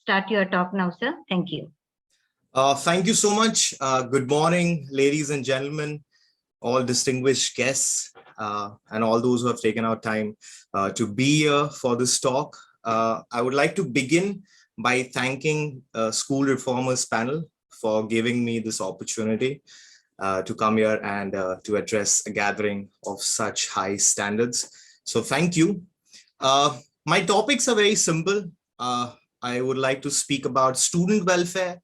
start your talk now, sir. Thank you. Thank you so much. Good morning, ladies and gentlemen, all distinguished guests, and all those who have taken our time to be here for this talk. I would like to begin by thanking School Reformers panel for giving me this opportunity to come here and to address a gathering of such high standards. So thank you. My topics are very simple. I would like to speak about student welfare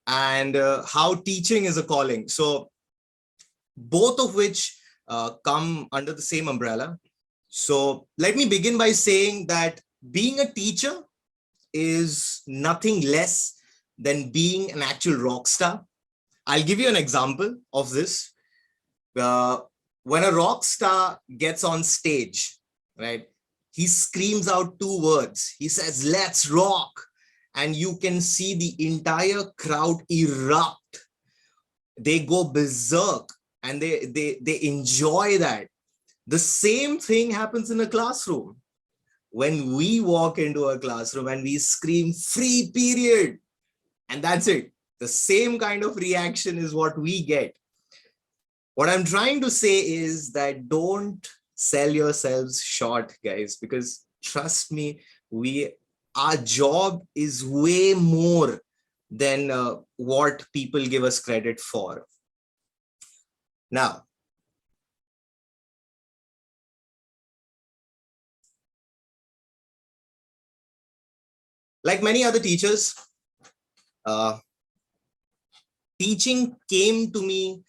and how teaching is a calling. So both of which come under the same umbrella. So let me begin by saying that being a teacher is nothing less than being an actual rock star. I'll give you an example of this. When a rock star gets on stage, right, he screams out two words. He says, "Let's rock." And you can see the entire crowd erupt. They go berserk and they enjoy that. The same thing happens in a classroom. When we walk into a classroom and we scream "free period," and that's it. The same kind of reaction is what we get. What I'm trying to say is that don't sell yourselves short, guys, because trust me, our job is way more than what people give us credit for. Now, like many other teachers, teaching came to me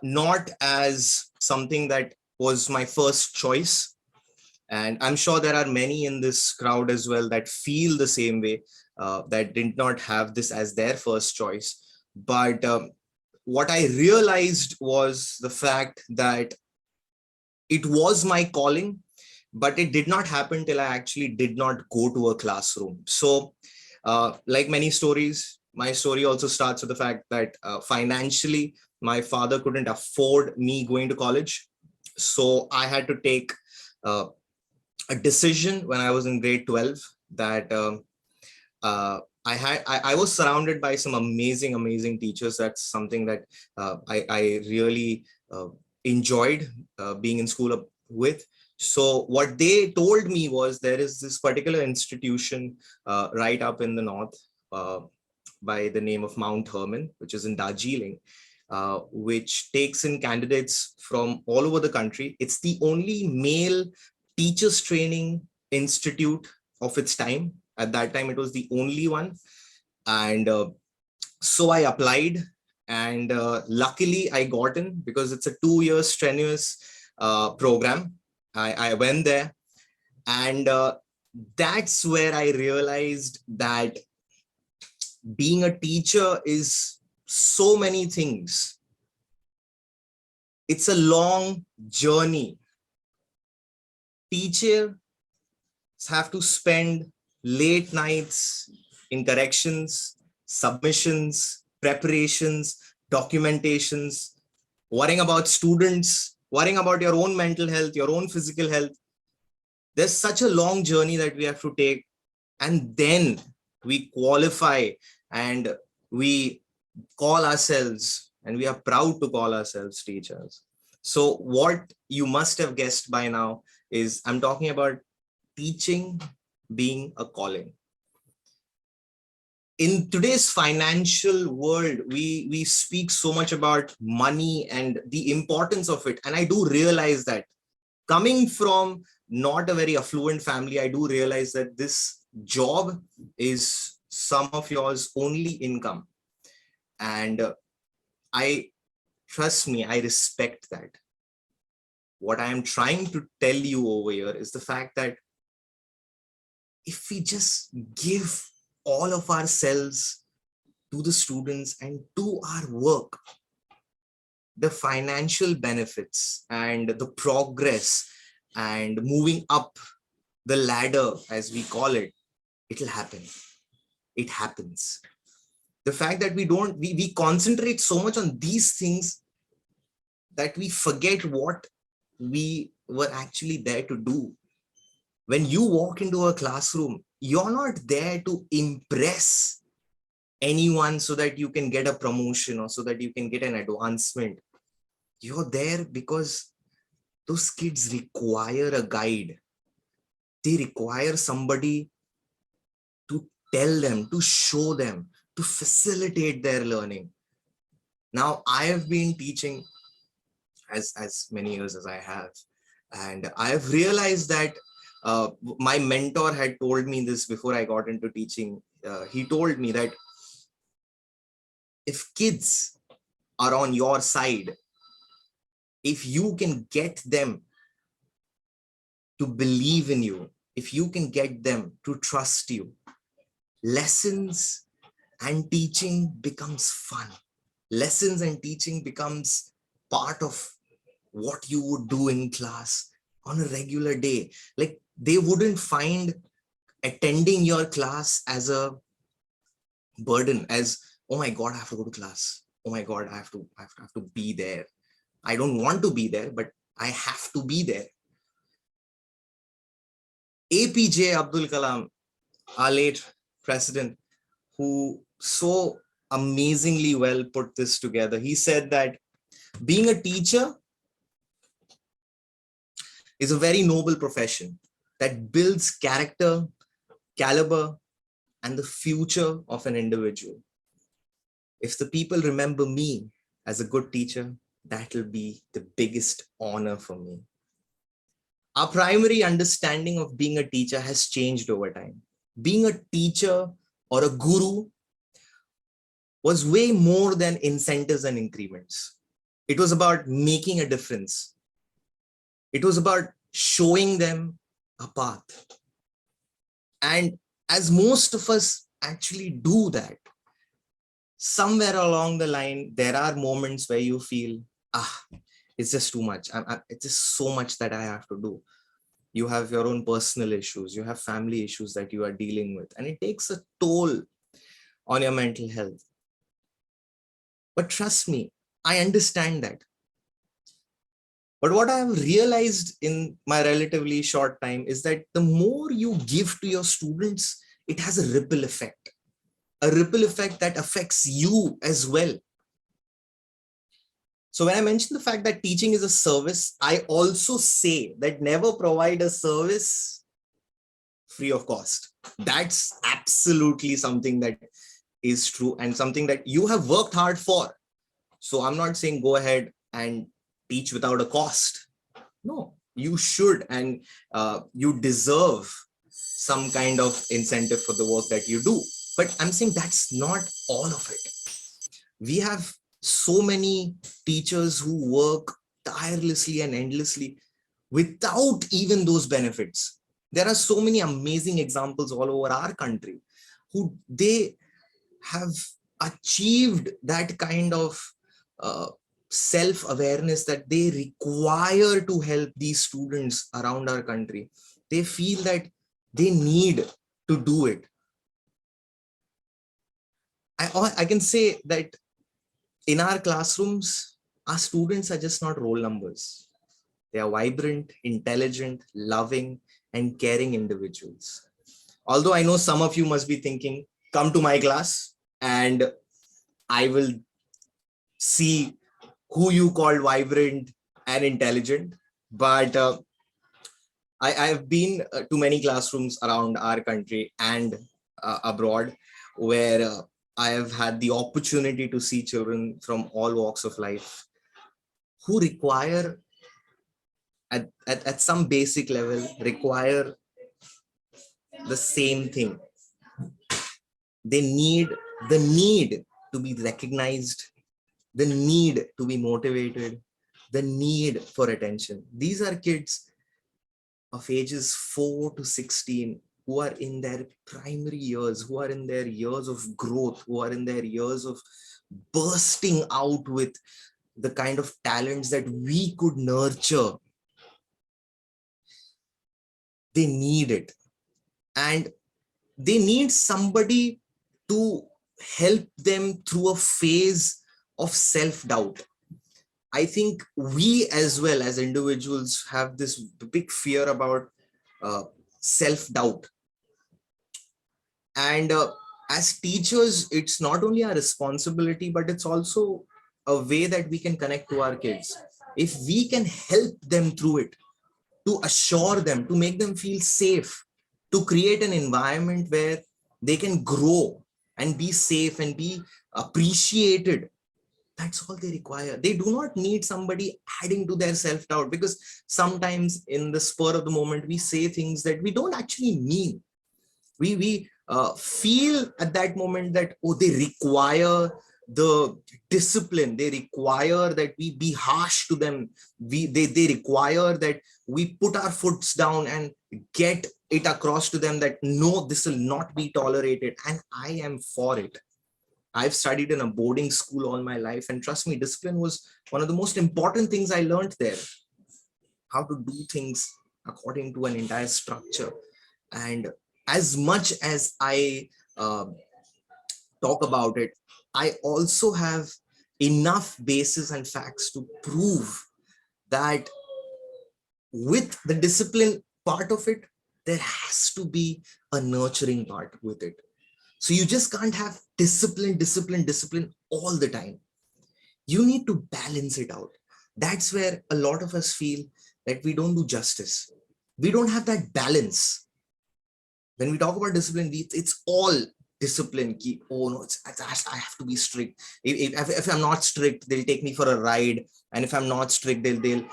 not as something that was my first choice. And I'm sure there are many in this crowd as well that feel the same way, that did not have this as their first choice. But what I realized was the fact that it was my calling, but it did not happen till I actually did not go to a classroom. So like many stories, my story also starts with the fact that financially, my father couldn't afford me going to college. So I had to take a decision when I was in grade 12 that I was surrounded by some amazing teachers. That's something that I really enjoyed being in school with. So what they told me was there is this particular institution right up in the north by the name of Mount Herman, which is in Darjeeling, which takes in candidates from all over the country. It's the only male teachers training institute of its time. At that time, it was the only one. And so I applied, and luckily I got in because it's a 2-year strenuous program. I went there, and that's where I realized that being a teacher is so many things. It's a long journey. Teachers have to spend late nights in corrections, submissions, preparations, documentations, worrying about students, worrying about your own mental health, your own physical health. There's such a long journey that we have to take, and then we qualify and we call ourselves, and we are proud to call ourselves teachers. So what you must have guessed by now is I'm talking about teaching being a calling. In today's financial world, we speak so much about money and the importance of it. And I do realize that coming from not a very affluent family, I do realize that this job is some of yours only income. And trust me, I respect that. What I am trying to tell you over here is the fact that if we just give all of ourselves to the students and do our work, the financial benefits and the progress and moving up the ladder, as we call it, it'll happen. It happens. The fact that we concentrate so much on these things that we forget what we were actually there to do. When you walk into a classroom, you're not there to impress anyone so that you can get a promotion or so that you can get an advancement. You're there because those kids require a guide. They require somebody to tell them, to show them, to facilitate their learning. Now, I have been teaching as many years as I have, and I have realized that my mentor had told me this before I got into teaching. He told me that if kids are on your side, if you can get them to believe in you, if you can get them to trust you, lessons and teaching becomes fun. Lessons and teaching becomes part of what you would do in class on a regular day. Like, they wouldn't find attending your class as a burden, as, oh my God, I have to go to class. Oh my God, I have to be there. I don't want to be there, but I have to be there. APJ Abdul Kalam, our late president, who so amazingly well put this together. He said that being a teacher is a very noble profession that builds character, caliber, and the future of an individual. If the people remember me as a good teacher, that will be the biggest honor for me. Our primary understanding of being a teacher has changed over time. Being a teacher or a guru was way more than incentives and increments. It was about making a difference. It was about showing them a path. And as most of us actually do that, somewhere along the line, there are moments where you feel, it's just too much. It's just so much that I have to do. You have your own personal issues. You have family issues that you are dealing with. And it takes a toll on your mental health. But trust me, I understand that. But what I have realized in my relatively short time is that the more you give to your students, it has a ripple effect that affects you as well. So when I mention the fact that teaching is a service, I also say that never provide a service free of cost. That's absolutely something that is true and something that you have worked hard for. So I'm not saying go ahead and teach without a cost. No, you should, and you deserve some kind of incentive for the work that you do. But I'm saying that's not all of it. We have so many teachers who work tirelessly and endlessly without even those benefits. There are so many amazing examples all over our country who they have achieved that kind of self-awareness that they require to help these students around our country. They feel that they need to do it. I can say that in our classrooms, our students are just not roll numbers. They are vibrant, intelligent, loving, and caring individuals. Although I know some of you must be thinking, come to my class and I will see who you call vibrant and intelligent. But I've been to many classrooms around our country and abroad where I have had the opportunity to see children from all walks of life who require, at some basic level, require the same thing. They need the need to be recognized, the need to be motivated, the need for attention. These are kids of ages 4 to 16 who are in their primary years, who are in their years of growth, who are in their years of bursting out with the kind of talents that we could nurture. They need it. And they need somebody to help them through a phase of self-doubt. I think we as well as individuals have this big fear about self-doubt. And as teachers, it's not only our responsibility, but it's also a way that we can connect to our kids. If we can help them through it, to assure them, to make them feel safe, to create an environment where they can grow and be safe and be appreciated, that's all they require. They do not need somebody adding to their self-doubt, because sometimes in the spur of the moment, we say things that we don't actually mean. We feel at that moment that, oh, they require the discipline, they require that we be harsh to them, they require that we put our foots down and get it across to them that no, this will not be tolerated, and I am for it. I've studied in a boarding school all my life, and trust me, discipline was one of the most important things I learned there. How to do things according to an entire structure. And as much as I talk about it, I also have enough basis and facts to prove that with the discipline part of it, there has to be a nurturing part with it. So you just can't have discipline all the time. You need to balance it out. That's where a lot of us feel that we don't do justice. We don't have that balance. When we talk about discipline, it's all discipline. Oh no, I have to be strict. If I'm not strict, they'll take me for a ride. And if I'm not strict, they'll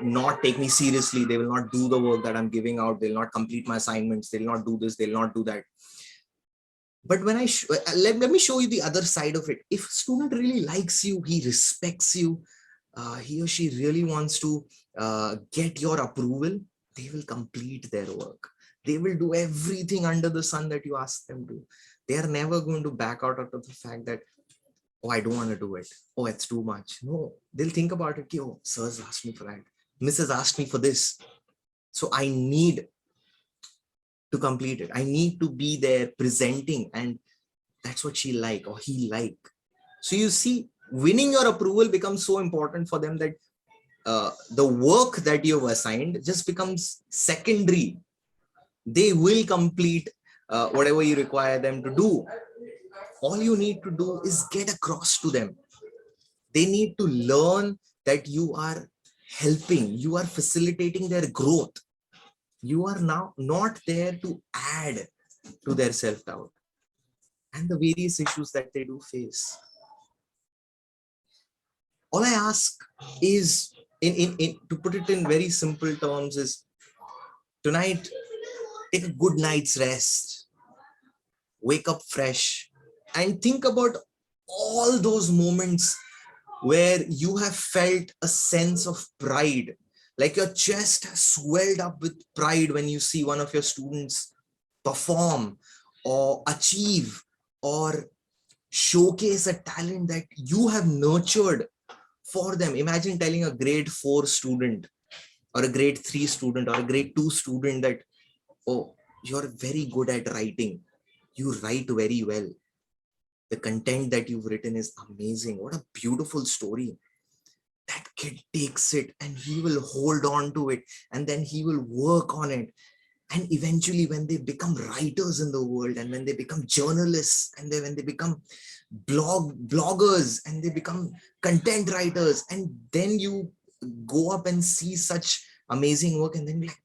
not take me seriously. They will not do the work that I'm giving out. They'll not complete my assignments. They'll not do this. They'll not do that. But when let me show you the other side of it. If a student really likes you, he respects you, he or she really wants to get your approval, they will complete their work. They will do everything under the sun that you ask them to. They are never going to back out of the fact that, oh, I don't want to do it. Oh, it's too much. No, they'll think about it. Oh, sir's asked me for that. Mrs. asked me for this. So I need to complete it. I need to be there presenting, and that's what she like or he like. So you see, winning your approval becomes so important for them that the work that you've assigned just becomes secondary. They will complete whatever you require them to do. All you need to do is get across to them. They need to learn that you are helping, you are facilitating their growth. You are now not there to add to their self-doubt and the various issues that they do face. All I ask is, to put it in very simple terms, is tonight, take a good night's rest, wake up fresh, and think about all those moments where you have felt a sense of pride. Like your chest has swelled up with pride when you see one of your students perform or achieve or showcase a talent that you have nurtured for them. Imagine telling a grade 4 student or a grade 3 student or a grade 2 student that, oh, you're very good at writing. You write very well. The content that you've written is amazing. What a beautiful story. That kid takes it and he will hold on to it, and then he will work on it. And eventually when they become writers in the world, and when they become journalists, and when they become bloggers, and they become content writers, and then you go up and see such amazing work, and then be like,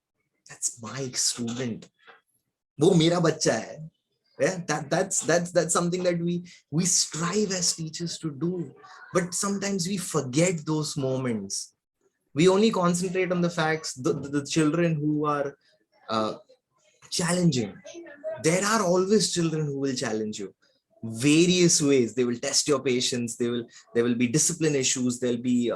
that's my student. Wo mera bachcha hai. Yeah, that's something that we strive as teachers to do, but sometimes we forget those moments. We only concentrate on the facts, the children who are challenging. There are always children who will challenge you various ways. They will test your patience. There will be discipline issues. There'll be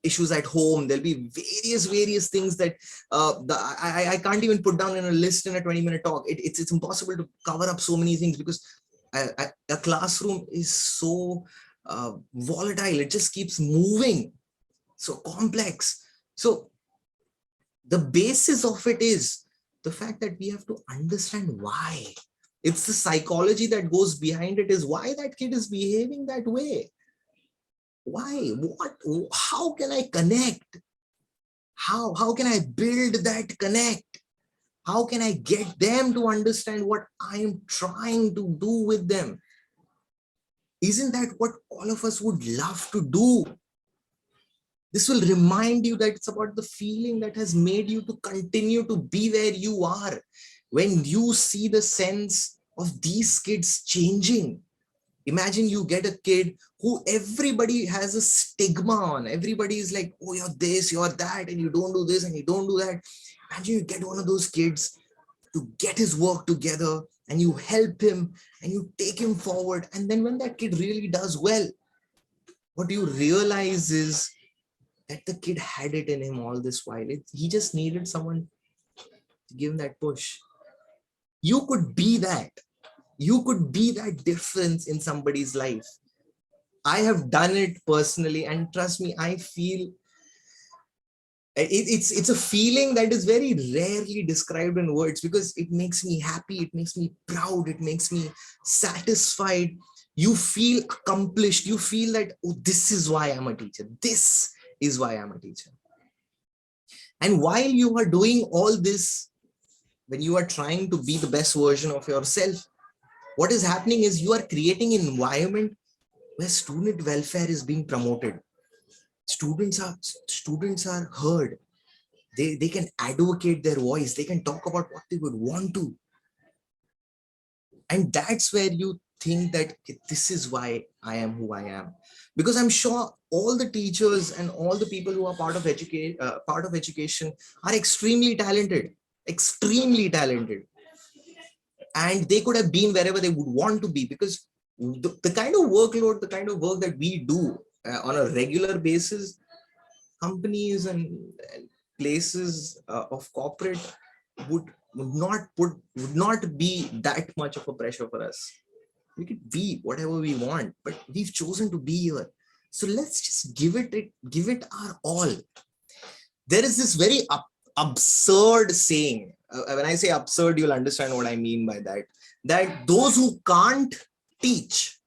issues at home. There'll be various things that I can't even put down in a list in a 20-minute talk. It's impossible to cover up so many things, because a classroom is so volatile. It just keeps moving, so complex. So the basis of it is the fact that we have to understand why. It's the psychology that goes behind it, is why that kid is behaving that way. Why? What? How can I connect? How can I build that connect? How can I get them to understand what I am trying to do with them? Isn't that what all of us would love to do? This will remind you that it's about the feeling that has made you to continue to be where you are. When you see the sense of these kids changing, imagine you get a kid who everybody has a stigma on. Everybody is like, oh, you're this, you're that, and you don't do this and you don't do that. Imagine you get one of those kids to get his work together and you help him and you take him forward. And then when that kid really does well, what you realize is that the kid had it in him all this while. He just needed someone to give him that push. You could be that. You could be that difference in somebody's life. I have done it personally, and trust me, I feel it's a feeling that is very rarely described in words, because it makes me happy, it makes me proud, it makes me satisfied. You feel accomplished. You feel that, oh, this is why I'm a teacher. This is why I'm a teacher. And while you are doing all this, when you are trying to be the best version of yourself, what is happening is you are creating an environment where student welfare is being promoted. Students are heard. They can advocate their voice. They can talk about what they would want to. And that's where you think that this is why I am who I am. Because I'm sure all the teachers and all the people who are part of education are extremely talented. And they could have been wherever they would want to be, because the kind of workload, the kind of work that we do on a regular basis, companies and places of corporate would not be that much of a pressure for us. We could be whatever we want, but we've chosen to be here. So let's just give it our all. There is this very absurd saying. When I say absurd, you'll understand what I mean by that. That those who can't teach,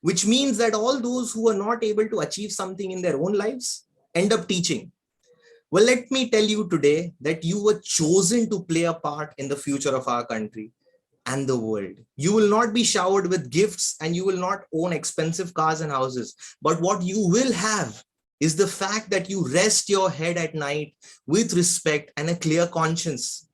which means that all those who are not able to achieve something in their own lives end up teaching. Well, let me tell you today that you were chosen to play a part in the future of our country and the world. You will not be showered with gifts and you will not own expensive cars and houses. But what you will have is the fact that you rest your head at night with respect and a clear conscience.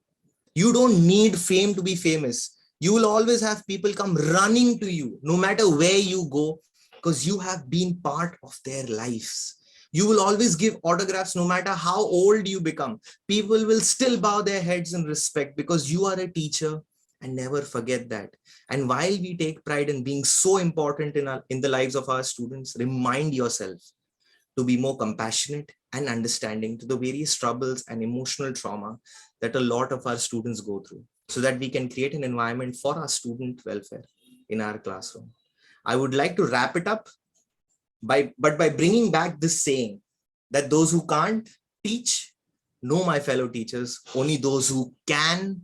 You don't need fame to be famous. You will always have people come running to you no matter where you go, because you have been part of their lives. You will always give autographs no matter how old you become. People will still bow their heads in respect because you are a teacher, and never forget that. And while we take pride in being so important in the lives of our students, remind yourself to be more compassionate and understanding to the various troubles and emotional trauma that a lot of our students go through, so that we can create an environment for our student welfare in our classroom. I would like to wrap it up by bringing back this saying that those who can't teach, no, my fellow teachers, only those who can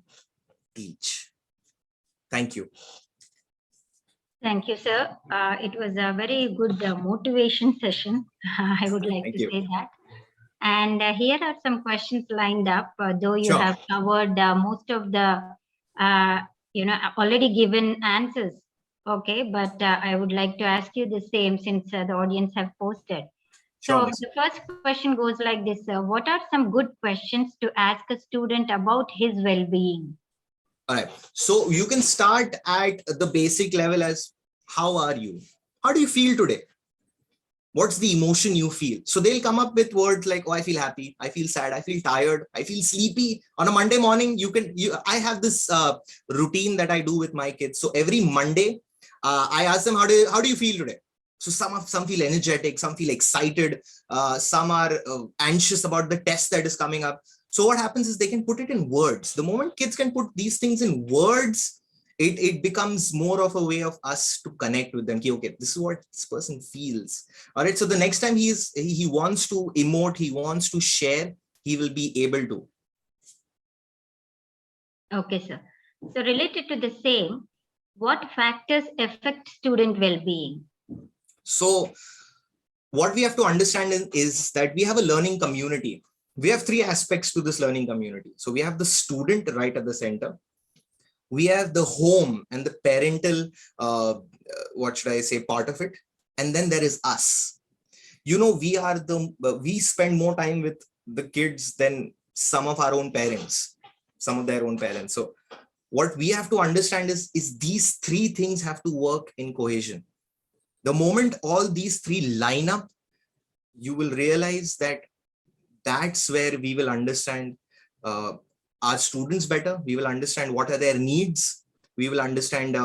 teach. Thank you. Thank you, sir. It was a very good motivation session. I would like to say that. And here are some questions lined up, though you have covered most of the, already given answers. Okay, but I would like to ask you the same, since the audience have posted. So the first question goes like this. What are some good questions to ask a student about his well-being? All right. So you can start at the basic level as, how are you? How do you feel today? What's the emotion you feel? So they'll come up with words like, oh, I feel happy, I feel sad, I feel tired, I feel sleepy. On a Monday morning, I have this routine that I do with my kids. So every Monday, I ask them, how do you feel today? So some feel energetic, some feel excited, some are anxious about the test that is coming up. So what happens is they can put it in words. The moment kids can put these things in words, it becomes more of a way of us to connect with them. Okay, this is what this person feels. All right. So the next time he wants to emote, he wants to share, he will be able to. Okay, sir. So related to the same, what factors affect student well-being? So what we have to understand is that we have a learning community. we have three aspects to this learning community. So we have the student right at the center. We have the home and the parental, what should I say, part of it. And then there is us. You know, we spend more time with the kids than some of our own parents, some of their own parents. So what we have to understand is these three things have to work in cohesion. The moment all these three line up, you will realize that that's where we will understand our students better. We will understand what are their needs. We will understand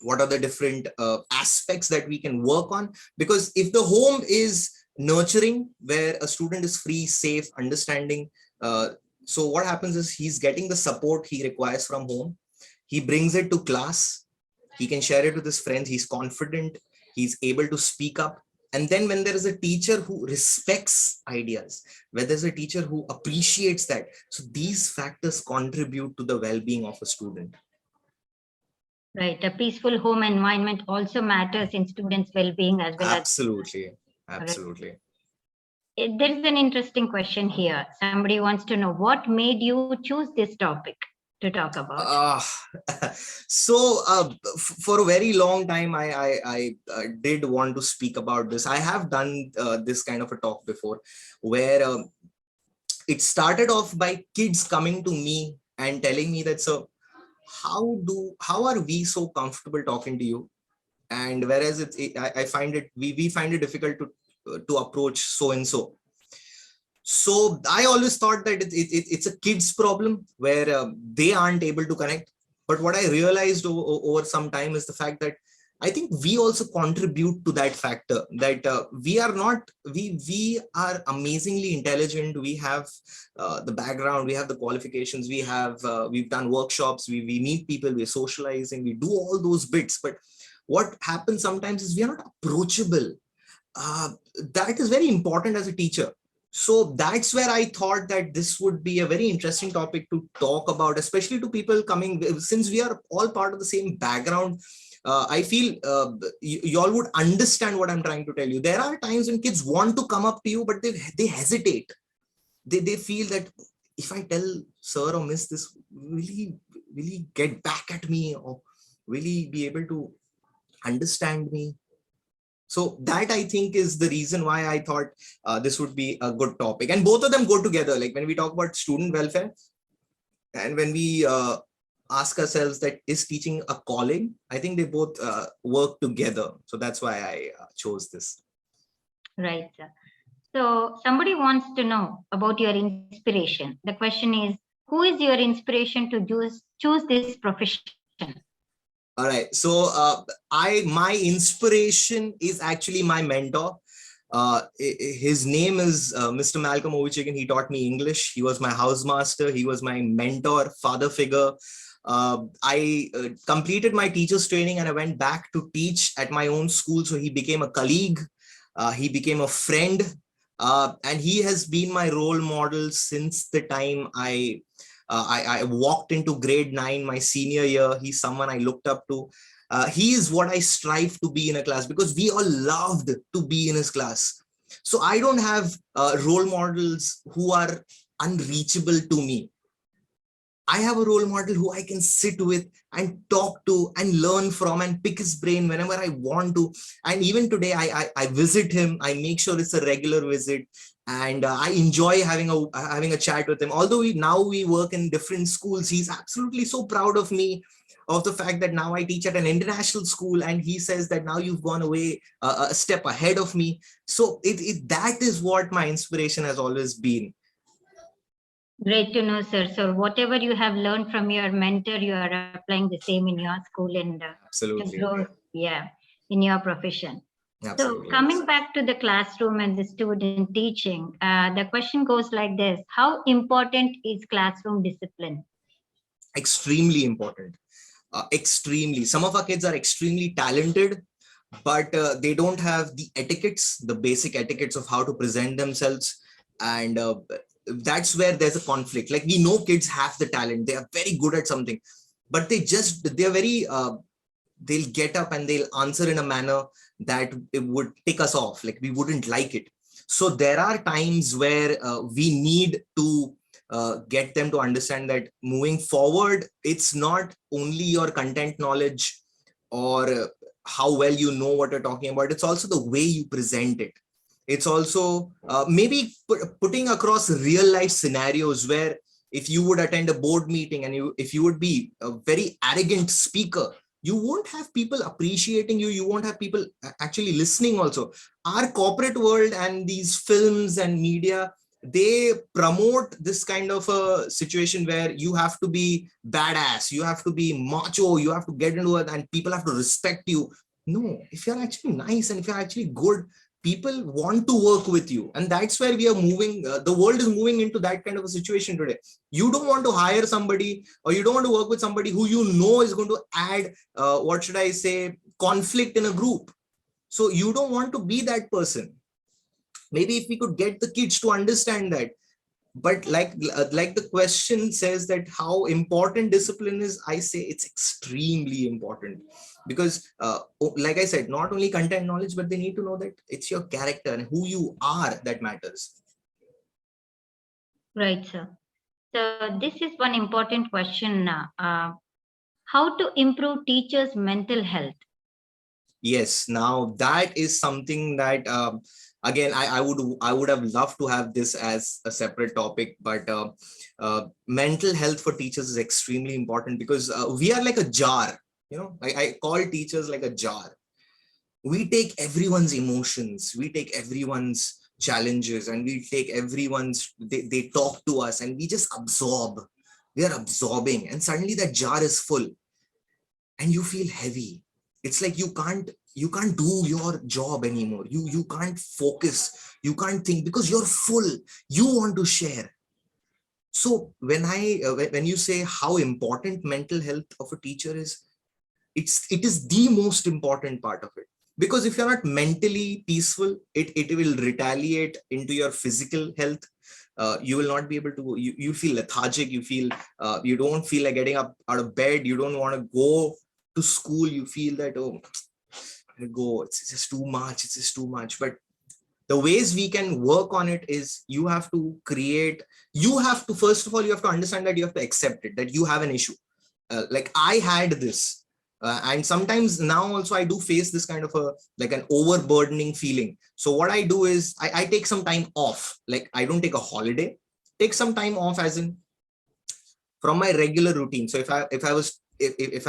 what are the different aspects that we can work on. Because if the home is nurturing, where a student is free, safe, understanding, so what happens is he's getting the support he requires from home. He brings it to class. He can share it with his friends. He's confident. He's able to speak up. And then when there is a teacher who respects ideas, where there's a teacher who appreciates that, so these factors contribute to the well-being of a student. Right. A peaceful home environment also matters in students' well-being as well. Absolutely. Absolutely. There is an interesting question here. Somebody wants to know, what made you choose this topic to talk about? So for a very long time, I did want to speak about this. I have done this kind of a talk before, where it started off by kids coming to me and telling me that, so how are we so comfortable talking to you? And whereas I find it, we find it difficult to approach so and so. So I always thought that it's a kid's problem where they aren't able to connect. But what I realized over some time is the fact that I think we also contribute to that factor, that we are amazingly intelligent. We have the background, we have the qualifications, we've done workshops, we meet people, we're socializing, we do all those bits. But what happens sometimes is we are not approachable. That is very important as a teacher. So that's where I thought that this would be a very interesting topic to talk about, especially to people coming, since we are all part of the same background. I feel you all would understand what I'm trying to tell you. There are times when kids want to come up to you, but they hesitate. They feel that if I tell sir or miss this, will he get back at me, or will he be able to understand me? So that, I think, is the reason why I thought this would be a good topic. And both of them go together. Like when we talk about student welfare and when we ask ourselves that is teaching a calling, I think they both work together. So that's why I chose this. Right, sir. So somebody wants to know about your inspiration. The question is, who is your inspiration to choose this profession? All right. So my inspiration is actually my mentor. His name is Mr. Malcolm Ovichigan. He taught me English. He was my housemaster. He was my mentor, father figure. I completed my teacher's training and I went back to teach at my own school. So he became a colleague. He became a friend. And he has been my role model since the time I walked into grade 9, my senior year. He's someone I looked up to. He is what I strive to be in a class, because we all loved to be in his class. So I don't have role models who are unreachable to me. I have a role model who I can sit with and talk to and learn from and pick his brain whenever I want to. And even today, I visit him. I make sure it's a regular visit. And I enjoy having a chat with him. Although we work in different schools, he's absolutely so proud of me, of the fact that now I teach at an international school, and he says that now you've gone away a step ahead of me. So that is what my inspiration has always been. Great to know, sir. So whatever you have learned from your mentor, you are applying the same in your school and Absolutely. to grow, in your profession. Absolutely. So coming back to the classroom and the student teaching, the question goes like this: how important is classroom discipline? Extremely important. Extremely. Some of our kids are extremely talented, but they don't have the etiquettes, the basic etiquettes of how to present themselves. And that's where there's a conflict. Like, we know kids have the talent, they are very good at something, but they're very they'll get up and they'll answer in a manner that it would tick us off, like we wouldn't like it. So there are times where we need to get them to understand that moving forward, it's not only your content knowledge or how well you know what you're talking about, it's also the way you present it. It's also maybe putting across real life scenarios where if you would attend a board meeting and if you would be a very arrogant speaker, you won't have people appreciating you. You won't have people actually listening also. Our corporate world and these films and media, they promote this kind of a situation where you have to be badass, you have to be macho, you have to get into it and people have to respect you. No, if you're actually nice and if you're actually good, people want to work with you. And that's where we are moving. The world is moving into that kind of a situation today. You don't want to hire somebody or you don't want to work with somebody who you know is going to add, what should I say, conflict in a group. So you don't want to be that person. Maybe if we could get the kids to understand that. But like the question says that how important discipline is, I say it's extremely important, because like I said, not only content knowledge, but they need to know that it's your character and who you are that matters. Right, sir. So this is one important question. How to improve teachers' mental health? Yes, now that is something that again I would have loved to have this as a separate topic, but mental health for teachers is extremely important, because we are like a jar. I call teachers like a jar. We take everyone's emotions, we take everyone's challenges, and we take everyone's, they talk to us and we just absorb. We are absorbing, and suddenly that jar is full and you feel heavy. It's like you can't do your job anymore. You can't focus, you can't think, because you're full. You want to share. So when you say how important mental health of a teacher is, it is the most important part of it. Because if you're not mentally peaceful, it will retaliate into your physical health. You will not be able to, you feel lethargic, you feel you don't feel like getting up out of bed, you don't want to go to school, you feel that, oh, go, it's just too much, it's just too much. But the ways we can work on it is, you have to first of all, you have to understand that you have to accept it, that you have an issue. Like I had this, and sometimes now also I do face this kind of an overburdening feeling. So what I do is I take some time off. Like I don't take a holiday, take some time off, as in from my regular routine. So if I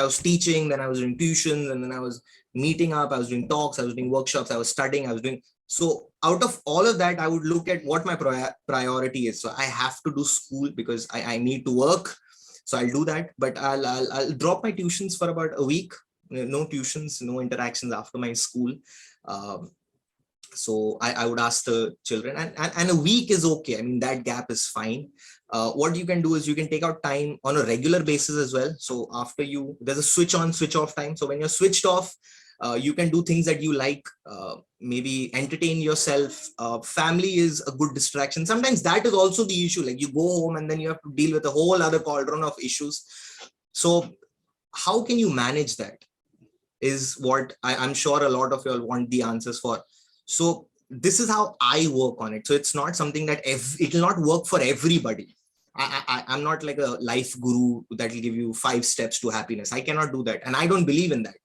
was teaching, then I was doing tuitions, and then I was meeting up, I was doing talks, I was doing workshops, I was studying, I was doing. So out of all of that, I would look at what my priority is. So I have to do school because I need to work. So I'll do that, but I'll drop my tuitions for about a week. No tuitions, no interactions after my school. So I would ask the children, and a week is okay. I mean, that gap is fine. What you can do is you can take out time on a regular basis as well. So after there's a switch on, switch off time. So when you're switched off, you can do things that you like, maybe entertain yourself. Family is a good distraction. Sometimes that is also the issue. Like you go home and then you have to deal with a whole other cauldron of issues. So how can you manage that is what I'm sure a lot of you all want the answers for. So this is how I work on it. So it's not something that it will not work for everybody. I'm not like a life guru that will give you 5 steps to happiness. I cannot do that, and I don't believe in that.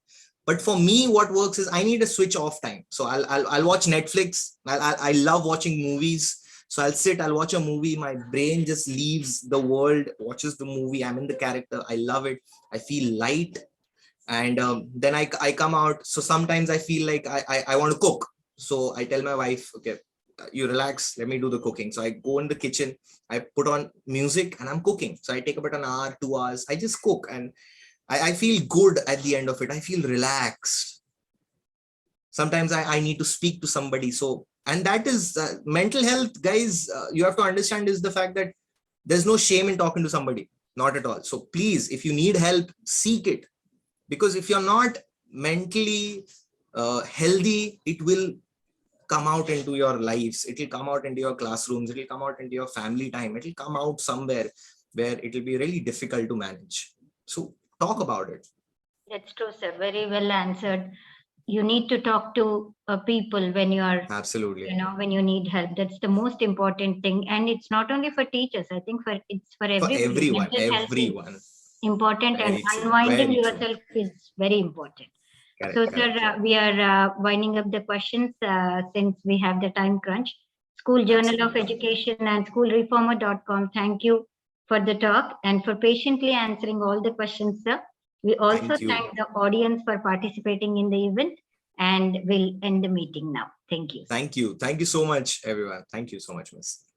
But for me, what works is I need a switch off time. So I'll watch Netflix. I love watching movies. So I'll watch a movie. My brain just leaves the world, watches the movie. I'm in the character. I love it. I feel light. And then I come out. So sometimes I feel like I want to cook. So I tell my wife, okay, you relax, let me do the cooking. So I go in the kitchen, I put on music and I'm cooking. So I take about an hour, 2 hours. I just cook, and I feel good at the end of it. I feel relaxed. Sometimes I need to speak to somebody. So, and that is mental health, guys. You have to understand is the fact that there's no shame in talking to somebody. Not at all. So please, if you need help, seek it. Because if you're not mentally healthy, it will come out into your lives. It will come out into your classrooms. It will come out into your family time. It will come out somewhere where it will be really difficult to manage. So talk about it. That's true, sir. Very well answered. you need to talk to people when you are, Absolutely. when you need help. That's the most important thing. And it's not only for teachers. I think it's for For everybody. everyone, Mental health is everyone. important, and Very true. unwinding Very true. yourself is very important. So, Correct, sir, correct. we are winding up the questions since we have the time crunch. School Journal of Absolutely. Education and schoolreformer.com. Thank you for the talk and for patiently answering all the questions, sir. We also Thank you. thank the audience for participating in the event, and we'll end the meeting now. Thank you, sir. Thank you. Thank you so much, everyone. Thank you so much, Miss.